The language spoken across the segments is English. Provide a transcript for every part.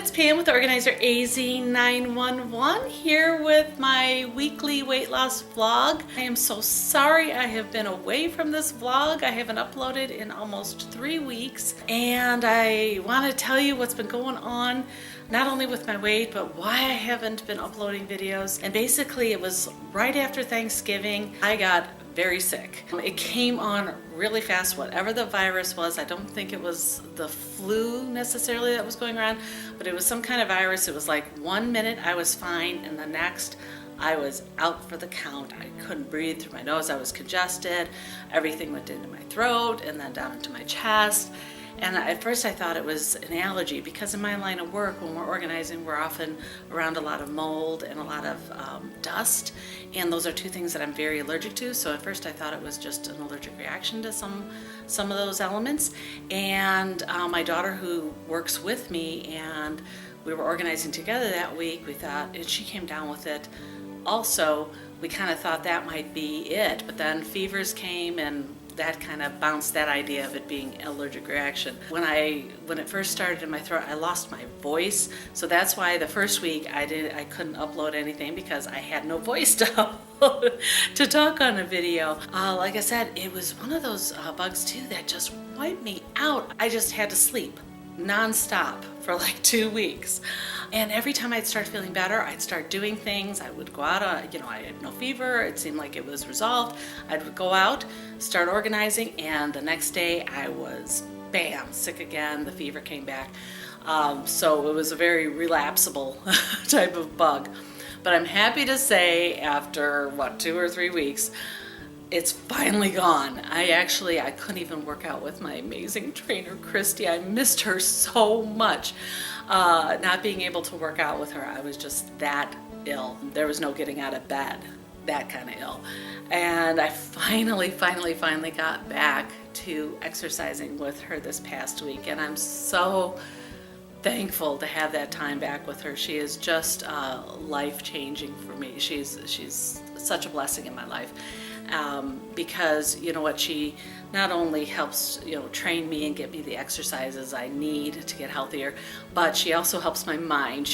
it's Pam with Organizer AZ911 here with my weekly weight loss vlog. I am so sorry I have been away from this vlog. I haven't uploaded in almost 3 weeks, and I want to tell you what's been going on, not only with my weight, but why I haven't been uploading videos. And basically it was right after Thanksgiving. I got very sick. It came on really fast, whatever the virus was. I don't think it was the flu necessarily that was going around, but it was some kind of virus. It was like 1 minute I was fine, and the next I was out for the count. I couldn't breathe through my nose. I was congested. Everything went into my throat and then down into my chest. And at first I thought it was an allergy, because in my line of work, when we're organizing, we're often around a lot of mold and a lot of dust, and those are two things that I'm very allergic to. So at first I thought it was just an allergic reaction to some of those elements. And my daughter, who works with me, and we were organizing together that week, we thought, and she came down with it also, we kind of thought that might be it, but then fevers came, and that kind of bounced that idea of it being an allergic reaction. When it first started in my throat, I lost my voice. So that's why the first week I couldn't upload anything, because I had no voice to upload, to talk on a video. Like I said, it was one of those bugs too that just wiped me out. I just had to sleep non-stop for like 2 weeks. And every time I'd start feeling better, I'd start doing things. I would go out, I had no fever. It seemed like it was resolved. I'd go out, start organizing, and the next day I was, bam, sick again. The fever came back. So it was a very relapsable type of bug. But I'm happy to say, after, 2 or 3 weeks, it's finally gone. I couldn't even work out with my amazing trainer, Christy. I missed her so much. Not being able to work out with her, I was just that ill. There was no getting out of bed, that kind of ill. And I finally got back to exercising with her this past week, and I'm so thankful to have that time back with her. She is just life-changing for me. She's such a blessing in my life. Because you know what, she not only helps train me and get me the exercises I need to get healthier, but she also helps my mind.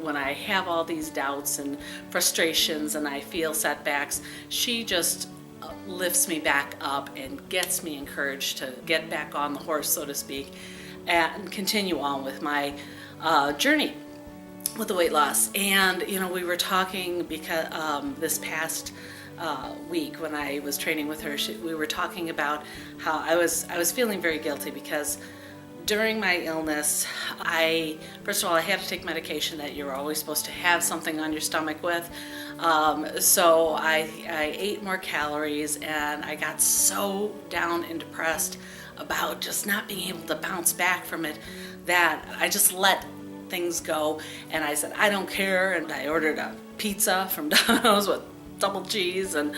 When I have all these doubts and frustrations and I feel setbacks, she just lifts me back up and gets me encouraged to get back on the horse, so to speak, and continue on with my journey with the weight loss. And we were talking, because this past week when I was training with her, we were talking about how I was feeling very guilty, because during my illness, first of all, I had to take medication that you're always supposed to have something on your stomach with. So I ate more calories, and I got so down and depressed about just not being able to bounce back from it that I just let things go. And I said, I don't care. And I ordered a pizza from Domino's with double cheese and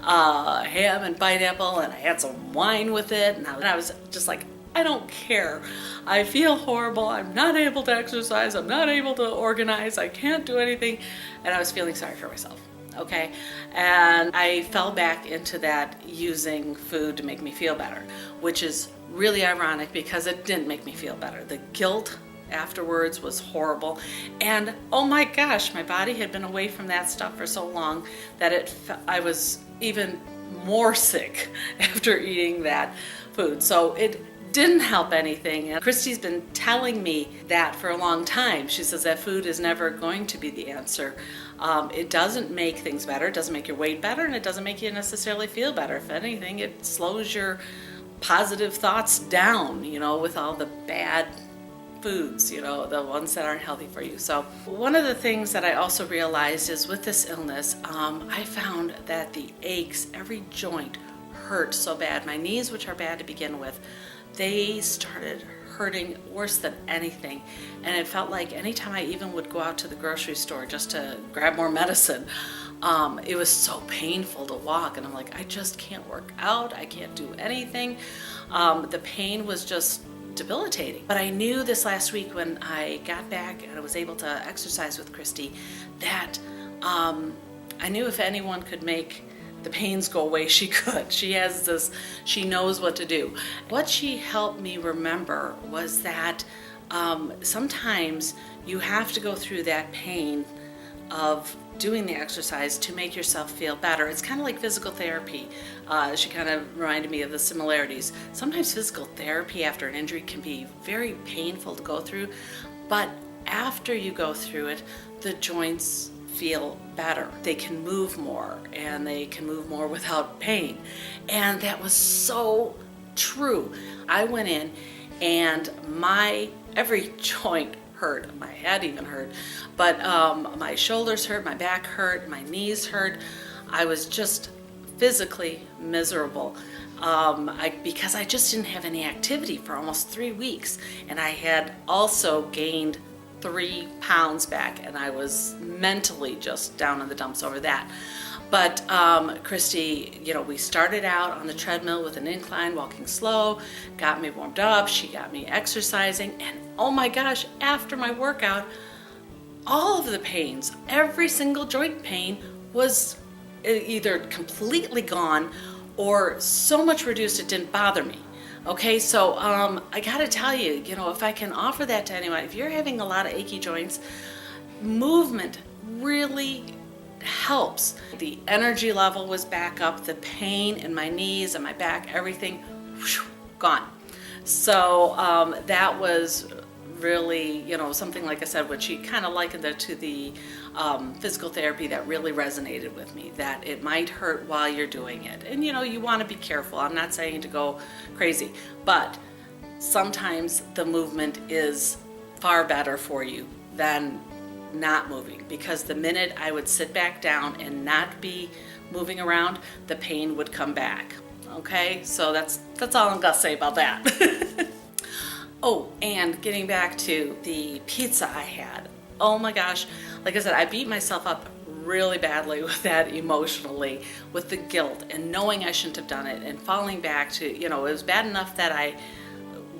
ham and pineapple, and I had some wine with it, and I was just like, I don't care. I feel horrible. I'm not able to exercise. I'm not able to organize. I can't do anything. And I was feeling sorry for myself. Okay. And I fell back into that, using food to make me feel better, which is really ironic, because it didn't make me feel better. The guilt afterwards was horrible, and oh my gosh, my body had been away from that stuff for so long that I was even more sick after eating that food. So it didn't help anything. And Christy's been telling me that for a long time. She says that food is never going to be the answer. It doesn't make things better. It doesn't make your weight better, and it doesn't make you necessarily feel better. If anything, it slows your positive thoughts down, with all the bad foods, the ones that aren't healthy for you. So one of the things that I also realized is, with this illness, I found that the aches, every joint hurt so bad. My knees, which are bad to begin with, they started hurting worse than anything. And it felt like anytime I even would go out to the grocery store just to grab more medicine, it was so painful to walk. And I'm like, I just can't work out. I can't do anything. The pain was just debilitating. But I knew this last week, when I got back and I was able to exercise with Christy, that I knew if anyone could make the pains go away, she could. She knows what to do. What she helped me remember was that sometimes you have to go through that pain of doing the exercise to make yourself feel better. It's kind of like physical therapy. She kind of reminded me of the similarities. Sometimes physical therapy after an injury can be very painful to go through, but after you go through it, the joints feel better. They can move more, and they can move more without pain. And that was so true. I went in and my every joint hurt. My head even hurt, but my shoulders hurt, my back hurt, my knees hurt. I was just physically miserable because I just didn't have any activity for almost 3 weeks, and I had also gained 3 pounds back, and I was mentally just down in the dumps over that. But Christy, we started out on the treadmill with an incline, walking slow, got me warmed up, she got me exercising, and oh my gosh, after my workout, all of the pains, every single joint pain was either completely gone or so much reduced it didn't bother me. Okay, so I gotta tell you, if I can offer that to anyone, if you're having a lot of achy joints, movement really helps. The energy level was back up, the pain in my knees and my back, everything, whew, gone. So that was really, something, like I said, what she kind of likened it to the physical therapy that really resonated with me, that it might hurt while you're doing it. And you want to be careful. I'm not saying to go crazy, but sometimes the movement is far better for you than not moving, because the minute I would sit back down and not be moving around, the pain would come back. Okay, so that's all I'm gonna say about that. Oh, and getting back to the pizza I had. Oh my gosh, like I said, I beat myself up really badly with that emotionally, with the guilt and knowing I shouldn't have done it and falling back to, it was bad enough that I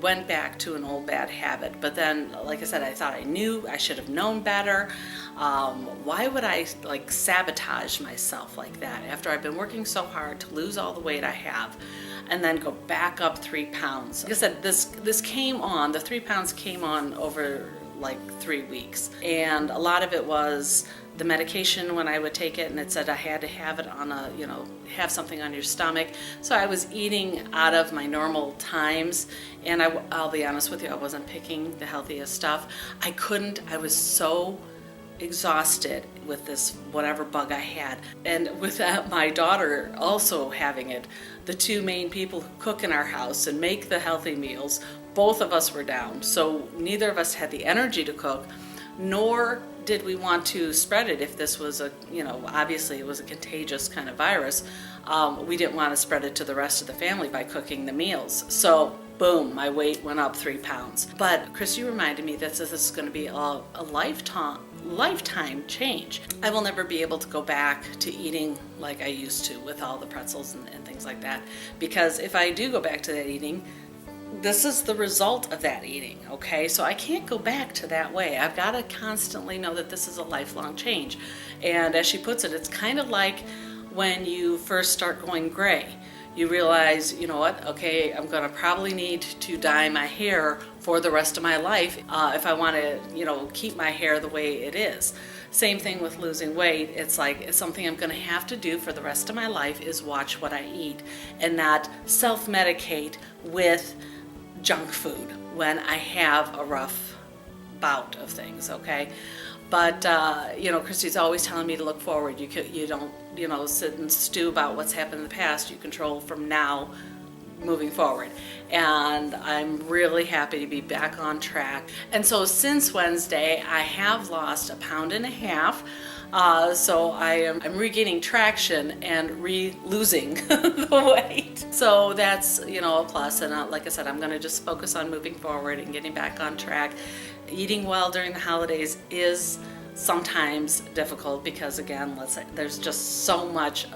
went back to an old bad habit. But then, like I said, I thought I knew, I should have known better. Why would I sabotage myself like that after I've been working so hard to lose all the weight I have and then go back up 3 pounds? Like I said, this came on, the 3 pounds came on over 3 weeks. And a lot of it was the medication when I would take it, and it said I had to have it on have something on your stomach. So I was eating out of my normal times, and I'll be honest with you, I wasn't picking the healthiest stuff. I was so exhausted with this whatever bug I had. And with that, my daughter also having it, the two main people who cook in our house and make the healthy meals, both of us were down. So neither of us had the energy to cook, nor did we want to spread it if this was obviously it was a contagious kind of virus. We didn't want to spread it to the rest of the family by cooking the meals. So boom, my weight went up 3 pounds. But Chris, you reminded me that this is going to be a lifetime change. I will never be able to go back to eating like I used to with all the pretzels and things like that, because if I do go back to that eating, this is the result of that eating, okay? So I can't go back to that way. I've got to constantly know that this is a lifelong change. And as she puts it, it's kind of like when you first start going gray. You realize, you know what, okay, I'm going to probably need to dye my hair for the rest of my life if I want to, keep my hair the way it is. Same thing with losing weight. It's something I'm going to have to do for the rest of my life is watch what I eat and not self-medicate with junk food when I have a rough bout of things, okay? But, Christy's always telling me to look forward. You don't, sit and stew about what's happened in the past. You control from now moving forward. And I'm really happy to be back on track. And so since Wednesday, I have lost 1.5 pounds. So I'm regaining traction and losing the weight. So that's, a plus. And like I said, I'm going to just focus on moving forward and getting back on track. Eating well during the holidays is sometimes difficult because, again, there's just so much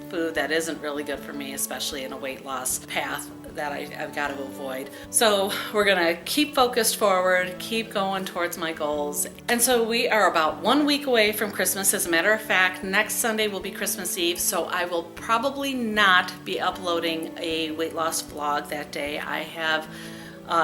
food that isn't really good for me, especially in a weight loss path that I've got to avoid. So we're gonna keep focused forward, keep going towards my goals. And so we are about 1 week away from Christmas. As a matter of fact, next Sunday will be Christmas Eve, so I will probably not be uploading a weight loss vlog that day. I have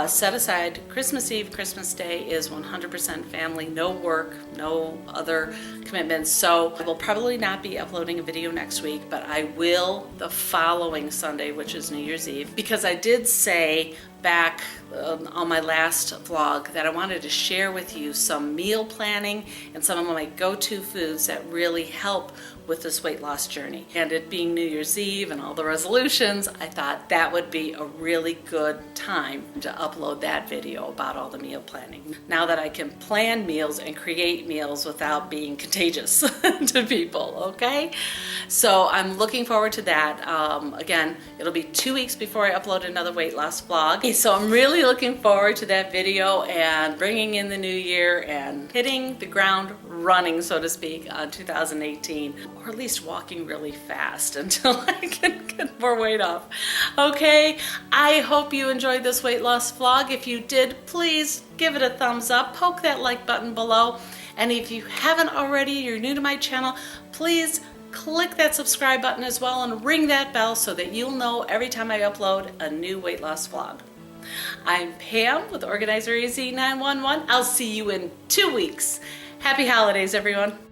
set aside Christmas Eve, Christmas Day is 100% family, no work, no other commitments. So I will probably not be uploading a video next week, but I will the following Sunday, which is New Year's Eve, because I did say back on my last vlog that I wanted to share with you some meal planning and some of my go-to foods that really help with this weight loss journey. And it being New Year's Eve and all the resolutions, I thought that would be a really good time to upload that video about all the meal planning. Now that I can plan meals and create meals without being contagious to people, okay? So I'm looking forward to that. Again, it'll be 2 weeks before I upload another weight loss vlog. So I'm really looking forward to that video and bringing in the new year and hitting the ground running, so to speak, on 2018, or at least walking really fast until I can get more weight off. Okay, I hope you enjoyed this weight loss vlog. If you did, please give it a thumbs up, poke that like button below, and if you haven't already, you're new to my channel, please click that subscribe button as well and ring that bell so that you'll know every time I upload a new weight loss vlog. I'm Pam with Organizer AZ 911. I'll see you in 2 weeks. Happy holidays, everyone.